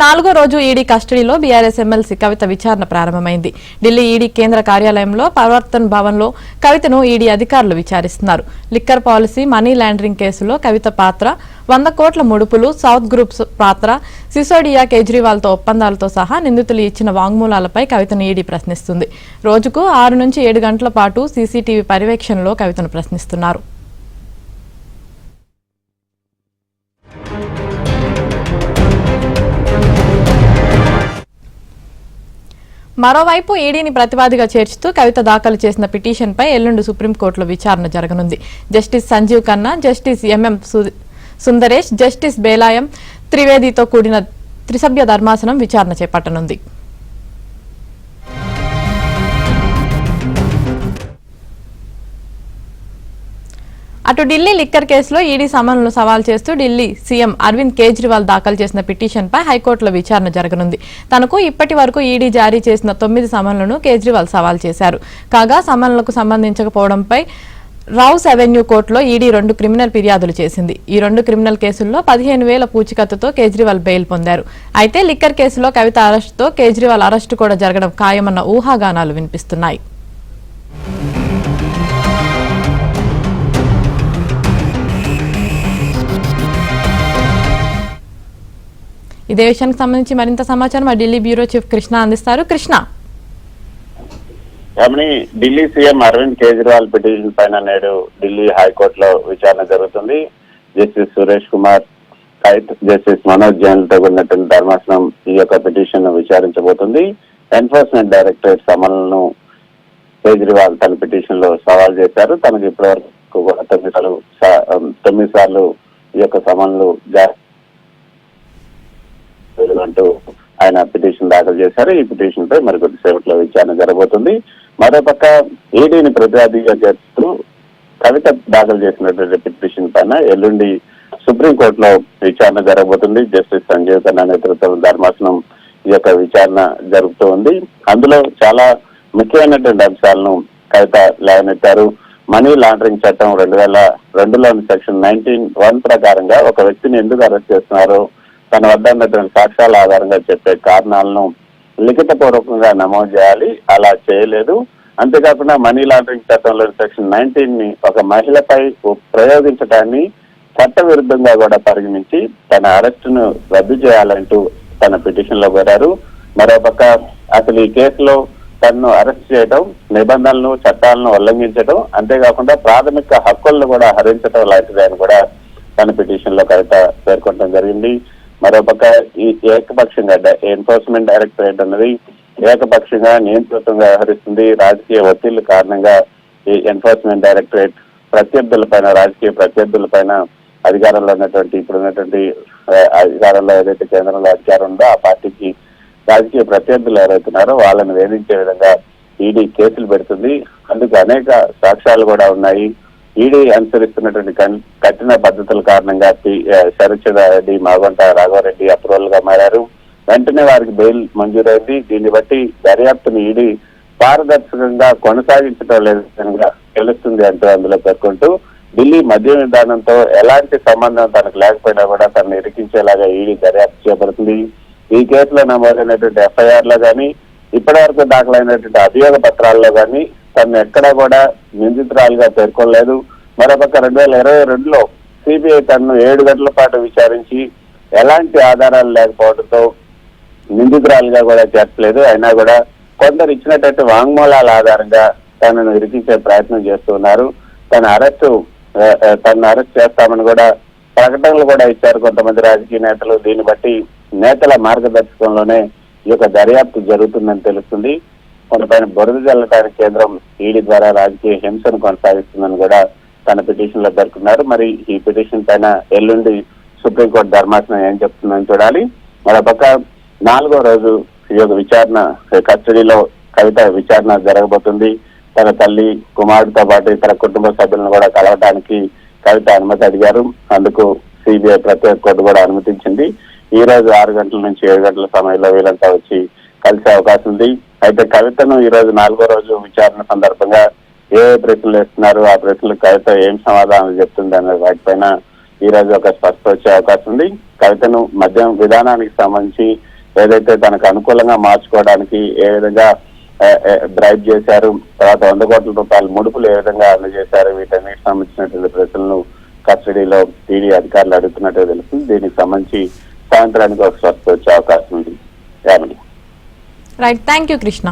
నాలుగో రోజు ఈడీ కస్టడీలో బీఆర్ఎస్ ఎమ్మెల్సీ కవిత విచారణ ప్రారంభమైంది. ఢిల్లీ ఈడీ కేంద్ర కార్యాలయంలో పరివర్తన్ భవన్లో కవితను ఈడీ అధికారులు విచారిస్తున్నారు. లిక్కర్ పాలసీ, మనీ లాండరింగ్ కేసులో కవిత పాత్ర, 100 కోట్ల ముడుపులు, సౌత్ గ్రూప్స్ పాత్ర, సిసోడియా, కేజ్రీవాల్తో ఒప్పందాలతో సహా నిందితులు ఇచ్చిన వాంగ్మూలాలపై కవితను ఈడీ ప్రశ్నిస్తుంది. రోజుకు 6 నుంచి 7 గంటల పాటు సీసీటీవీ పర్యవేక్షణలో కవితను ప్రశ్నిస్తున్నారు. మరోవైపు ఈడీని ప్రతివాదిగా చేర్చుతూ కవిత దాఖలు చేసిన పిటిషన్పై ఎల్లుండి సుప్రీంకోర్టులో విచారణ జరగనుంది. Justice Sanjiv Khanna, justice MM Sundaresh, justice బేలాయం త్రివేదితో కూడిన త్రిసభ్య ధర్మాసనం విచారణ చేపట్టనుంది. అటు ఢిల్లీ లిక్కర్ కేసులో ఈడీ సమన్లను సవాల్ చేస్తూ ఢిల్లీ సీఎం అరవింద్ కేజ్రీవాల్ దాఖలు చేసిన పిటిషన్పై హైకోర్టులో విచారణ జరగనుంది. తనకు ఇప్పటి వరకు ఈడీ జారీ చేసిన 9 సమన్లను కేజ్రీవాల్ సవాల్ చేశారు. కాగా సమన్లకు సంబంధించకపోవడంపై రౌస్ అవెన్యూ కోర్టులో ఈడీ 2 క్రిమినల్ ఫిర్యాదులు చేసింది. ఈ 2 క్రిమినల్ కేసుల్లో 15,000 పూచికత్తుతో కేజ్రీవాల్ బెయిల్ పొందారు. అయితే లిక్కర్ కేసులో కవిత అరెస్టుతో కేజ్రీవాల్ అరెస్టు కూడా జరగడం ఖాయమన్న ఊహాగానాలు వినిపిస్తున్నాయి. ఇదే విషయానికి సంబంధించి మరింత సమాచారం మా ఢిల్లీ బ్యూరో చీఫ్ కృష్ణ అందిస్తారు. కృష్ణ, ఢిల్లీ సీఎం అరవింద్ కేజ్రీవాల్ పిటిషన్ పైన నేడు ఢిల్లీ హైకోర్టులో విచారణ జరుగుతుంది. జస్టిస్ సురేష్ కుమార్, జస్టిస్ మనోజ్ జైన్ తో కూడినటువంటి ధర్మాసనం ఈ యొక్క పిటిషన్ విచారించబోతుంది. ఎన్ఫోర్స్మెంట్ డైరెక్టరేట్ సమన్లను కేజ్రీవాల్ తన పిటిషన్ లో సవాల్ చేశారు. తనకు ఇప్పటివరకు 9 సార్లు ఈ యొక్క సమన్లు అంటూ ఆయన పిటిషన్ దాఖలు చేశారు. ఈ పిటిషన్ పై మరికొద్ది సేపట్లో విచారణ జరగబోతుంది. మరోపక్క ఈడీని ప్రతివాదిగా చేస్తూ కవిత దాఖలు చేసినటువంటి పిటిషన్ పైన ఎల్లుండి సుప్రీంకోర్టులో విచారణ జరగబోతుంది. జస్టిస్ సంజీవ్ ఖన్నా నేతృత్వం ధర్మాసనం ఈ యొక్క విచారణ జరుగుతూ ఉంది. అందులో చాలా ముఖ్యమైనటువంటి అంశాలను కవిత లేవనెత్తారు. మనీ లాండరింగ్ చట్టం 2002లోని సెక్షన్ 19(1) ప్రకారంగా ఒక వ్యక్తిని ఎందుకు అరెస్ట్ చేస్తున్నారో తన వద్ద ఉన్నటువంటి సాక్ష్యాల ఆధారంగా చెప్పే కారణాలను లిఖిత పూర్వకంగా నమోదు చేయాలి. అలా చేయలేదు. అంతేకాకుండా మనీ లాండరింగ్ చట్టంలోని సెక్షన్ 19ని ఒక మహిళపై ప్రయోగించడాన్ని చట్ట విరుద్ధంగా కూడా పరిగణించి తన అరెస్టును రద్దు చేయాలంటూ తన పిటిషన్ లో కోరారు. మరోపక్క అసలు ఈ కేసులో తనను అరెస్ట్ చేయడం, నిబంధనలను చట్టాలను ఉల్లంఘించడం, అంతేకాకుండా ప్రాథమిక హక్కులను కూడా హరించడం లాంటిది అని కూడా తన పిటిషన్ లో కవిత పేర్కొనడం జరిగింది. మరోపక్క ఈ ఏకపక్షంగా ఎన్ఫోర్స్మెంట్ డైరెక్టరేట్ అన్నది ఏకపక్షంగా నియంతృత్వంగా వ్యవహరిస్తుంది. రాజకీయ ఒత్తిళ్ల కారణంగా ఈ ఎన్ఫోర్స్మెంట్ డైరెక్టరేట్ రాజకీయ ప్రత్యర్థులపైన అధికారంలో ఉన్నటువంటి ఇప్పుడున్నటువంటి అధికారంలో ఏదైతే కేంద్రంలో అధికారం ఉందో ఆ పార్టీకి రాజకీయ ప్రత్యర్థులు ఎవరైతున్నారో వాళ్ళని వేధించే విధంగా ఈడీ కేసులు పెడుతుంది. అందుకు అనేక సాక్ష్యాలు కూడా ఉన్నాయి. ఈడీ అనుసరిస్తున్నటువంటి కఠిన పద్ధతుల కారణంగా శరత్చంద్ర రెడ్డి, మాగంట రాఘవరెడ్డి అప్రూవల్ గా మారారు. వెంటనే వారికి బెయిల్ మంజూరైంది. దీన్ని బట్టి దర్యాప్తును ఈడీ పారదర్శకంగా కొనసాగించడం లేదని తెలుస్తుంది అంటూ అందులో పేర్కొంటూ ఢిల్లీ మద్యం విధానంతో ఎలాంటి సంబంధం తనకు లేకపోయినా కూడా తనను ఇరికించేలాగా ఈడీ దర్యాప్తు చేపడుతుంది. ఈ కేసులో నమోదైనటువంటి ఎఫ్ఐఆర్ లో కానీ ఇప్పటి వరకు దాఖలైనటువంటి అభియోగ పత్రాల్లో కానీ తను ఎక్కడా కూడా నిందితురాలుగా పేర్కొనలేదు. మరోపక్క 2022లో సిబిఐ తనను 7 గంటల పాటు విచారించి ఎలాంటి ఆధారాలు లేకపోవడంతో నిందితురాలుగా కూడా చేర్చలేదు. అయినా కూడా కొందరు ఇచ్చినటువంటి వాంగ్మూలాల ఆధారంగా తనను ఇరికించే ప్రయత్నం చేస్తున్నారు. తనను అరెస్ట్ చేస్తామని కూడా ప్రకటనలు కూడా ఇచ్చారు కొంతమంది రాజకీయ నేతలు. దీన్ని బట్టి నేతల మార్గదర్శకంలోనే ఈ యొక్క దర్యాప్తు జరుగుతుందని తెలుస్తుంది. కొంతపైన బురద జల్లడానికి కేంద్రం ఈడీ ద్వారా రాజకీయ హింసను కొనసాగిస్తుందని కూడా తన పిటిషన్ లో పేర్కొన్నారు. మరి ఈ పిటిషన్ పైన ఎల్లుండి సుప్రీంకోర్టు ధర్మాసనం ఏం చెప్తుందని చూడాలి. మరోపక్క 4వ రోజు ఈ యొక్క విచారణ కస్టడీలో కవిత విచారణ జరగబోతుంది. తన తల్లి, కుమారుడితో పాటు ఇతర కుటుంబ సభ్యులను కూడా కలవడానికి కవిత అనుమతి అడిగారు. అందుకు సిబిఐ ప్రత్యేక కోర్టు కూడా అనుమతించింది. ఈ రోజు 6 గంటల నుంచి 7 గంటల సమయంలో వీళ్ళంతా వచ్చి కలిసే అవకాశం ఉంది. అయితే కవితను ఈ రోజు 4వ రోజు విచారణ సందర్భంగా ఏ ప్రశ్నలు వేస్తున్నారు, ఆ ప్రశ్నలకు కవిత ఏం సమాధానం చెప్తుంది అనే వాటిపైన ఈ రోజు ఒక స్పష్టత వచ్చే అవకాశం ఉంది. కవితను మద్యం విధానానికి సంబంధించి ఏదైతే తనకు అనుకూలంగా మార్చుకోవడానికి ఏ విధంగా బ్రైబ్ చేశారు, తర్వాత 100 కోట్ల రూపాయల ముడుపులు ఏ విధంగా అందజేశారు, వీటన్నిటికి సంబంధించినటువంటి ప్రశ్నలను కస్టడీలో ఈడీ అధికారులు అడుగుతున్నట్టు తెలుస్తుంది. దీనికి సంబంధించి సాయంత్రానికి ఒక స్వస్థ వచ్చే అవకాశం ఉంది. Right, thank you Krishna.